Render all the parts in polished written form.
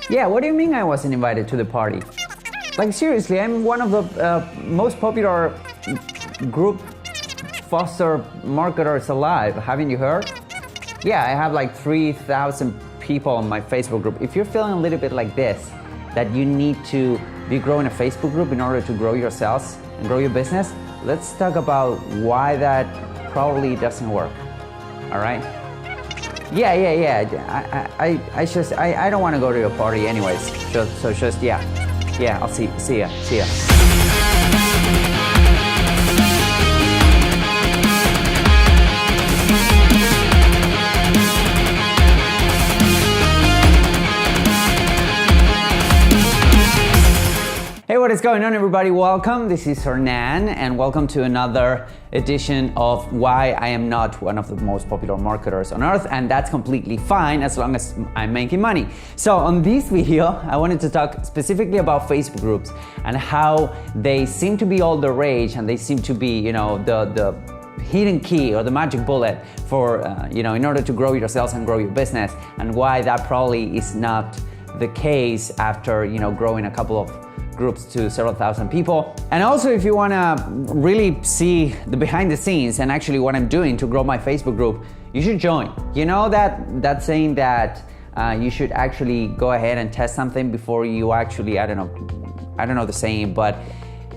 Yeah, what do you mean I wasn't invited to the party? Like seriously, I'm one of the most popular group foster marketers alive. Haven't you heard? Yeah, I have like 3,000 people on my Facebook group. If you're feeling a little bit like this, that you need to be growing a Facebook group in order to grow your sales and grow your business, let's talk about why that probably doesn't work. All right? Yeah. I don't want to go to your party anyways. So just yeah, I'll see ya. Hey, what is going on, everybody? Welcome. This is Hernan, and welcome to another edition of Why I Am Not One of the Most Popular Marketers on Earth, and that's completely fine as long as I'm making money. So on this video, I wanted to talk specifically about Facebook groups and how they seem to be all the rage, and they seem to be, the hidden key or the magic bullet for, in order to grow your sales and grow your business, and why that probably is not the case after, growing a couple of groups to several thousand people. And also, if you want to really see the behind the scenes and actually what I'm doing to grow my Facebook group, you should join. You know that saying that you should actually go ahead and test something before you actually, I don't know the saying, but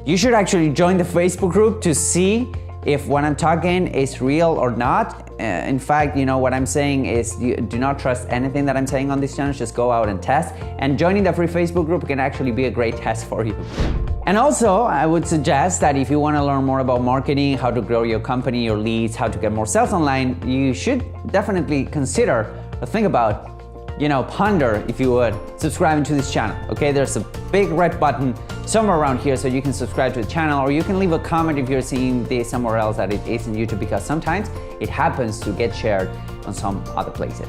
you should actually join the Facebook group to see if what I'm talking is real or not. In fact, what I'm saying is you do not trust anything that I'm saying on this channel. Just go out and test. And joining the free Facebook group can actually be a great test for you. And also, I would suggest that if you want to learn more about marketing, how to grow your company, your leads, how to get more sales online, you should definitely consider or think about, ponder, if you would, subscribing to this channel. Okay, there's a big red button somewhere around here so you can subscribe to the channel, or you can leave a comment if you're seeing this somewhere else that it isn't YouTube, because sometimes it happens to get shared on some other places.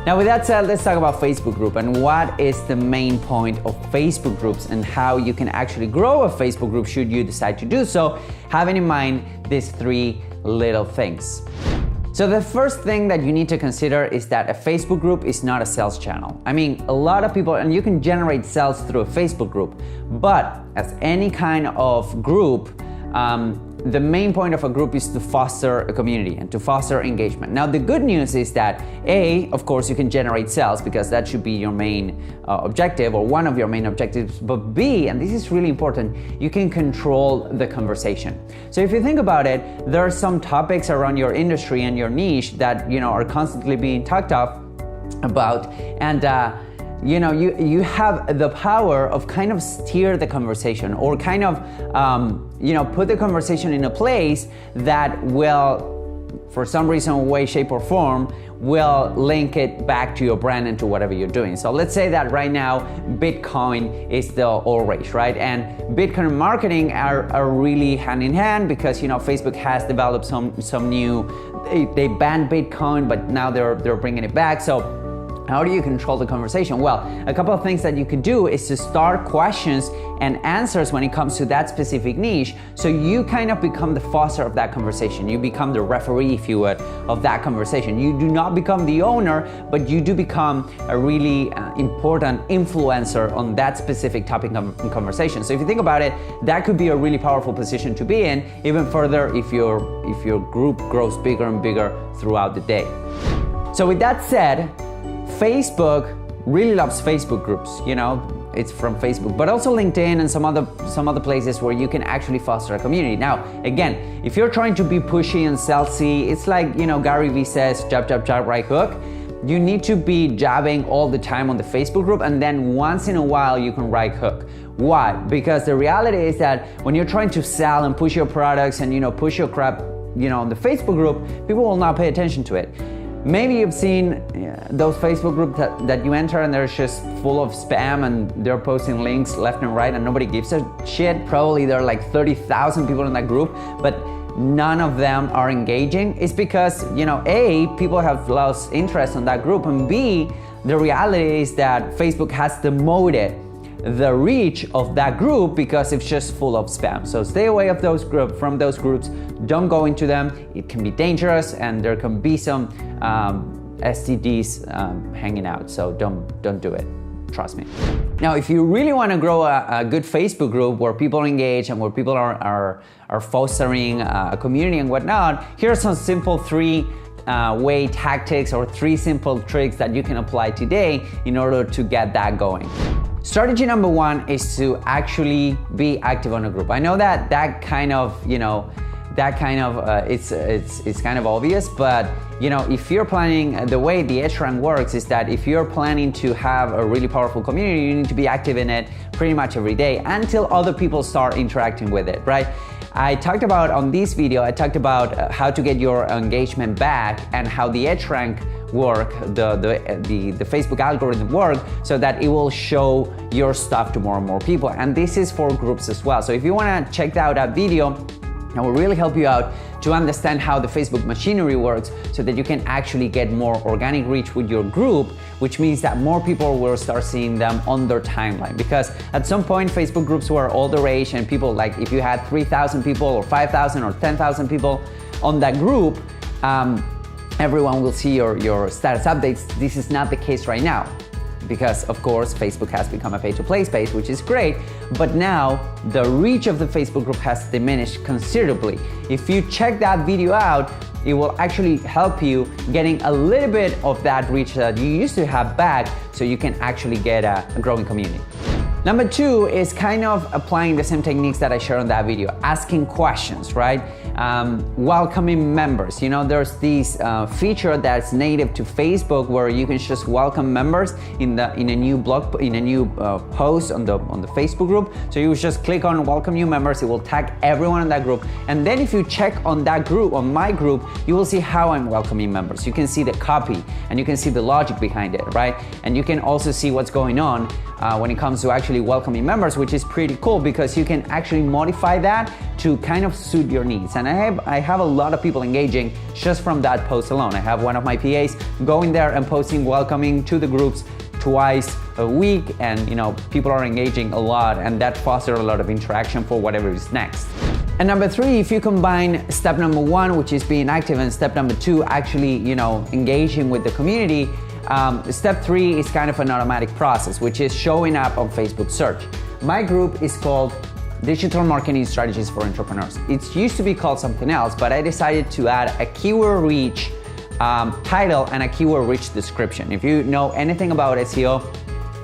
Now, with that said, let's talk about Facebook group and what is the main point of Facebook groups and how you can actually grow a Facebook group should you decide to do so, having in mind these three little things. So the first thing that you need to consider is that a Facebook group is not a sales channel. I mean, a lot of people, and you can generate sales through a Facebook group, but as any kind of group, the main point of a group is to foster a community and to foster engagement. Now, the good news is that A, of course, you can generate sales because that should be your main objective or one of your main objectives. But B, and this is really important, you can control the conversation. So if you think about it, there are some topics around your industry and your niche that are constantly being talked about, and you have the power of kind of steer the conversation or kind of, put the conversation in a place that will, for some reason, way, shape, or form, will link it back to your brand and to whatever you're doing. So let's say that right now, Bitcoin is the all rage, right? And Bitcoin marketing are really hand in hand because, Facebook has developed some new, they banned Bitcoin, but now they're bringing it back. So how do you control the conversation? Well, a couple of things that you could do is to start questions and answers when it comes to that specific niche. So you kind of become the foster of that conversation. You become the referee, if you would, of that conversation. You do not become the owner, but you do become a really important influencer on that specific topic of conversation. So if you think about it, that could be a really powerful position to be in, even further if your group grows bigger and bigger throughout the day. So with that said, Facebook really loves Facebook groups, it's from Facebook, but also LinkedIn and some other places where you can actually foster a community. Now, again, if you're trying to be pushy and salesy, it's like, Gary Vee says, jab, jab, jab, right hook. You need to be jabbing all the time on the Facebook group, and then once in a while you can right hook. Why? Because the reality is that when you're trying to sell and push your products and, push your crap, on the Facebook group, people will not pay attention to it. Maybe you've seen those Facebook groups that you enter and they're just full of spam and they're posting links left and right and nobody gives a shit. Probably there are like 30,000 people in that group, but none of them are engaging. It's because, A, people have lost interest in that group, and B, the reality is that Facebook has demoted the reach of that group because it's just full of spam. So stay away of from those groups. Don't go into them. It can be dangerous, and there can be some STDs hanging out. So don't do it. trust me. Now, if you really want to grow a good Facebook group where people engage and where people are fostering a community and whatnot, here are some simple three-way tactics or three simple tricks that you can apply today in order to get that going. Strategy number one is to actually be active on a group. I know that kind of, it's kind of obvious, but if you're planning, the way the HRank works is that if you're planning to have a really powerful community, you need to be active in it pretty much every day until other people start interacting with it, right? I talked about on this video, I talked about how to get your engagement back and how the HRank work, the Facebook algorithm work, so that it will show your stuff to more and more people. And this is for groups as well. So if you want to check out that video, it will really help you out to understand how the Facebook machinery works so that you can actually get more organic reach with your group, which means that more people will start seeing them on their timeline. Because at some point, Facebook groups were all the rage and people, like if you had 3,000 people or 5,000 or 10,000 people on that group, everyone will see your status updates. This is not the case right now, because of course Facebook has become a pay-to-play space, which is great, but now the reach of the Facebook group has diminished considerably. If you check that video out, it will actually help you getting a little bit of that reach that you used to have back, so you can actually get a growing community. Number two is kind of applying the same techniques that I shared on that video, asking questions, right? Welcoming members. There's this feature that's native to Facebook where you can just welcome members in a new post on the Facebook group. So you just click on welcome new members, it will tag everyone in that group. And then if you check on that group, on my group, you will see how I'm welcoming members. You can see the copy and you can see the logic behind it, right? And you can also see what's going on when it comes to actually welcoming members, which is pretty cool because you can actually modify that to kind of suit your needs. And I have a lot of people engaging just from that post alone. I have one of my PAs going there and posting welcoming to the groups twice a week, and people are engaging a lot, and that fosters a lot of interaction for whatever is next. And number three, if you combine step number one, which is being active, and step number two, actually engaging with the community, step three is kind of an automatic process, which is showing up on Facebook search. My group is called Digital Marketing Strategies for Entrepreneurs. It used to be called something else, but I decided to add a keyword rich title and a keyword rich description. If you know anything about SEO,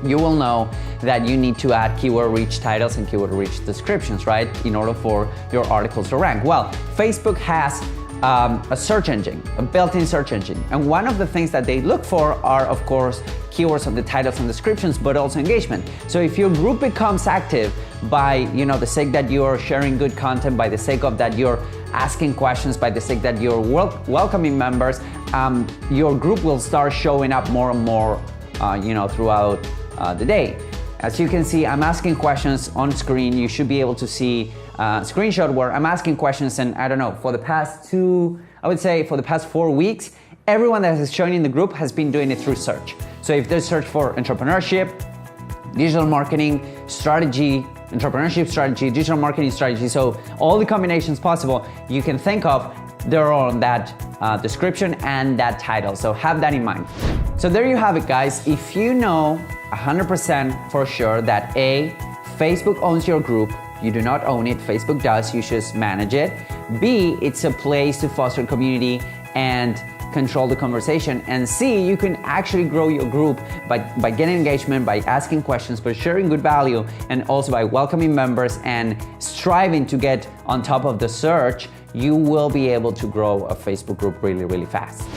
you will know that you need to add keyword rich titles and keyword rich descriptions, right? In order for your articles to rank. Well, Facebook has a search engine, a built-in search engine. And one of the things that they look for are, of course, keywords on the titles and descriptions, but also engagement. So if your group becomes active by the sake that you're sharing good content, by the sake of that you're asking questions, by the sake that you're welcoming members, your group will start showing up more and more throughout the day. As you can see, I'm asking questions on screen. You should be able to see a screenshot where I'm asking questions, and I don't know, for the past 4 weeks, everyone that has joined in the group has been doing it through search. So if there's search for entrepreneurship, digital marketing strategy, entrepreneurship strategy, digital marketing strategy, so all the combinations possible you can think of, they're on that description and that title. So have that in mind. So there you have it, guys. If you know 100% for sure that A, Facebook owns your group, you do not own it, Facebook does, you just manage it. B, it's a place to foster community and control the conversation. And C, you can actually grow your group by getting engagement, by asking questions, by sharing good value, and also by welcoming members and striving to get on top of the search. You will be able to grow a Facebook group really, really fast.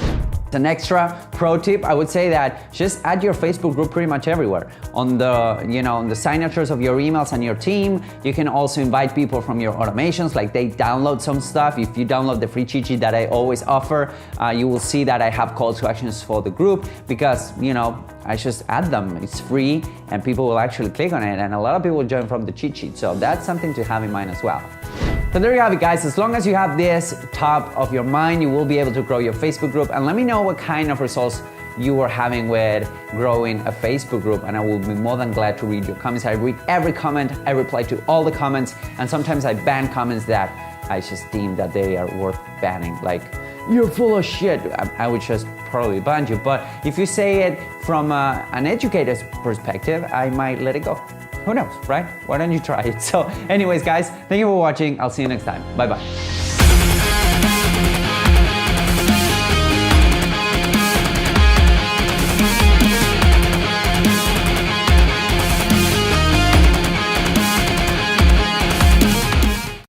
An extra pro tip, I would say that just add your Facebook group pretty much everywhere. On the, on the signatures of your emails and your team. You can also invite people from your automations, like they download some stuff. If you download the free cheat sheet that I always offer, you will see that I have call to actions for the group because, I just add them. It's free and people will actually click on it, and a lot of people join from the cheat sheet. So that's something to have in mind as well. So there you have it, guys. As long as you have this top of your mind, you will be able to grow your Facebook group. And let me know what kind of results you are having with growing a Facebook group, and I will be more than glad to read your comments. I read every comment, I reply to all the comments, and sometimes I ban comments that I just deem that they are worth banning. Like you're full of shit, I would just probably ban you. But if you say it from an educator's perspective, I might let it go. Who knows, right? Why don't you try it? So anyways, guys, thank you for watching. I'll see you next time. Bye-bye.